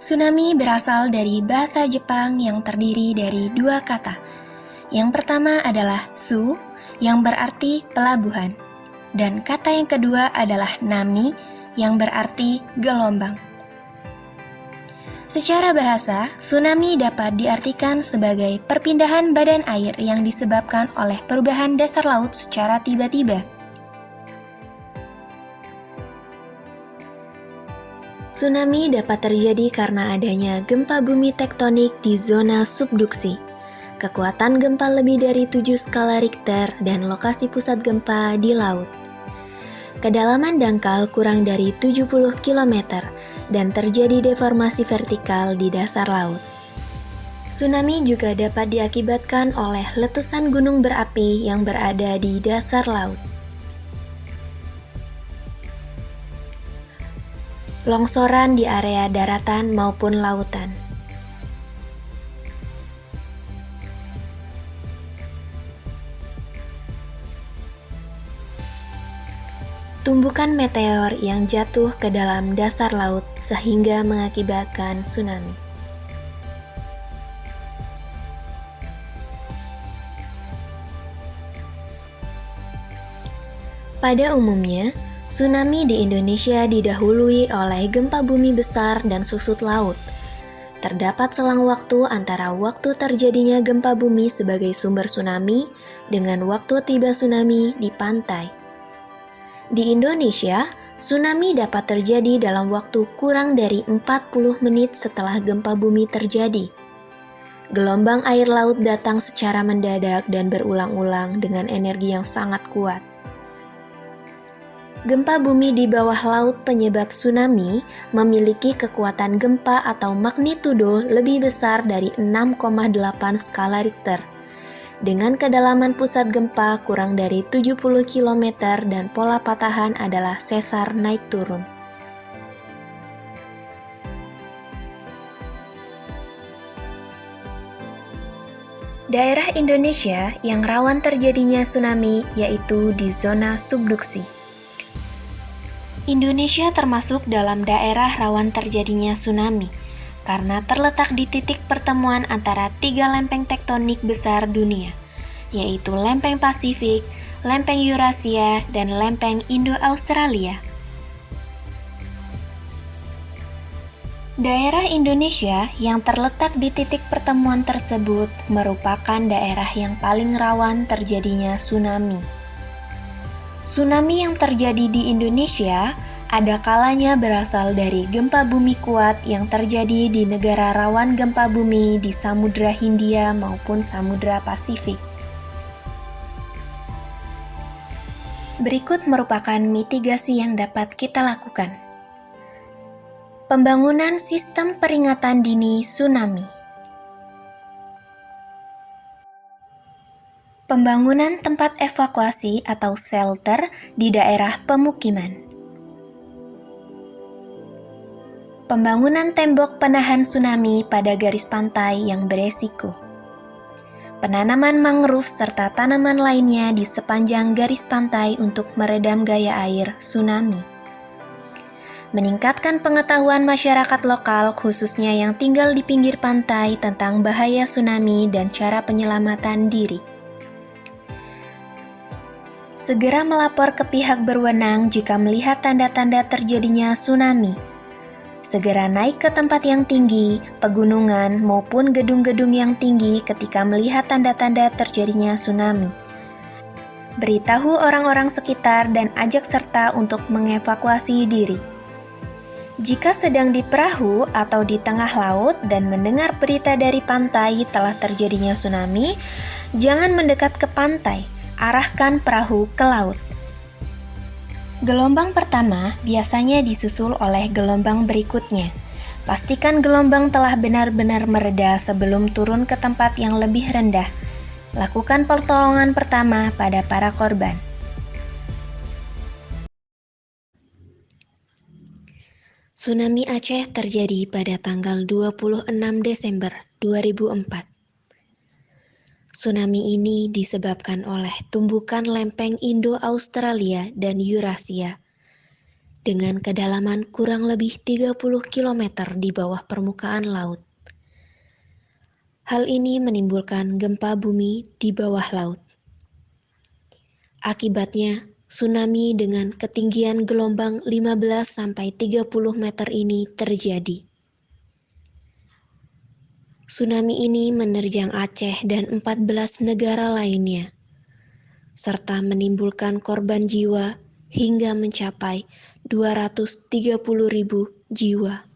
Tsunami berasal dari bahasa Jepang yang terdiri dari dua kata. Yang pertama adalah su, yang berarti pelabuhan. Dan kata yang kedua adalah nami, yang berarti gelombang. Secara bahasa, tsunami dapat diartikan sebagai perpindahan badan air yang disebabkan oleh perubahan dasar laut secara tiba-tiba. Tsunami dapat terjadi karena adanya gempa bumi tektonik di zona subduksi. Kekuatan gempa lebih dari 7 skala Richter dan lokasi pusat gempa di laut. Kedalaman dangkal kurang dari 70 km dan terjadi deformasi vertikal di dasar laut. Tsunami juga dapat diakibatkan oleh letusan gunung berapi yang berada di dasar laut. Longsoran di area daratan maupun lautan. Tumbukan meteor yang jatuh ke dalam dasar laut sehingga mengakibatkan tsunami. Pada umumnya, tsunami di Indonesia didahului oleh gempa bumi besar dan susut laut. Terdapat selang waktu antara waktu terjadinya gempa bumi sebagai sumber tsunami dengan waktu tiba tsunami di pantai. Di Indonesia, tsunami dapat terjadi dalam waktu kurang dari 40 menit setelah gempa bumi terjadi. Gelombang air laut datang secara mendadak dan berulang-ulang dengan energi yang sangat kuat. Gempa bumi di bawah laut penyebab tsunami memiliki kekuatan gempa atau magnitudo lebih besar dari 6,8 skala Richter. Dengan kedalaman pusat gempa kurang dari 70 km dan pola patahan adalah sesar naik turun. Daerah Indonesia yang rawan terjadinya tsunami yaitu di zona subduksi. Indonesia termasuk dalam daerah rawan terjadinya tsunami karena terletak di titik pertemuan antara 3 lempeng tektonik besar dunia, yaitu lempeng Pasifik, lempeng Eurasia, dan lempeng Indo-Australia. Daerah Indonesia yang terletak di titik pertemuan tersebut merupakan daerah yang paling rawan terjadinya tsunami. Tsunami yang terjadi di Indonesia ada kalanya berasal dari gempa bumi kuat yang terjadi di negara rawan gempa bumi di Samudra Hindia maupun Samudra Pasifik. Berikut merupakan mitigasi yang dapat kita lakukan. Pembangunan sistem peringatan dini tsunami. Pembangunan tempat evakuasi atau shelter di daerah pemukiman. Pembangunan tembok penahan tsunami pada garis pantai yang beresiko. Penanaman mangrove serta tanaman lainnya di sepanjang garis pantai untuk meredam gaya air tsunami. Meningkatkan pengetahuan masyarakat lokal khususnya yang tinggal di pinggir pantai tentang bahaya tsunami dan cara penyelamatan diri. Segera melapor ke pihak berwenang jika melihat tanda-tanda terjadinya tsunami. Segera naik ke tempat yang tinggi, pegunungan, maupun gedung-gedung yang tinggi ketika melihat tanda-tanda terjadinya tsunami. Beritahu orang-orang sekitar dan ajak serta untuk mengevakuasi diri. Jika sedang di perahu atau di tengah laut dan mendengar berita dari pantai telah terjadinya tsunami, jangan mendekat ke pantai. Arahkan perahu ke laut. Gelombang pertama biasanya disusul oleh gelombang berikutnya. Pastikan gelombang telah benar-benar mereda sebelum turun ke tempat yang lebih rendah. Lakukan pertolongan pertama pada para korban. Tsunami Aceh terjadi pada tanggal 26 Desember 2004. Tsunami ini disebabkan oleh tumbukan lempeng Indo-Australia dan Eurasia. dengan kedalaman kurang lebih 30 km di bawah permukaan laut. Hal ini menimbulkan gempa bumi di bawah laut. Akibatnya, tsunami dengan ketinggian gelombang 15-30 meter ini terjadi. Tsunami ini menerjang Aceh dan 14 negara lainnya, serta menimbulkan korban jiwa hingga mencapai 230.000 jiwa.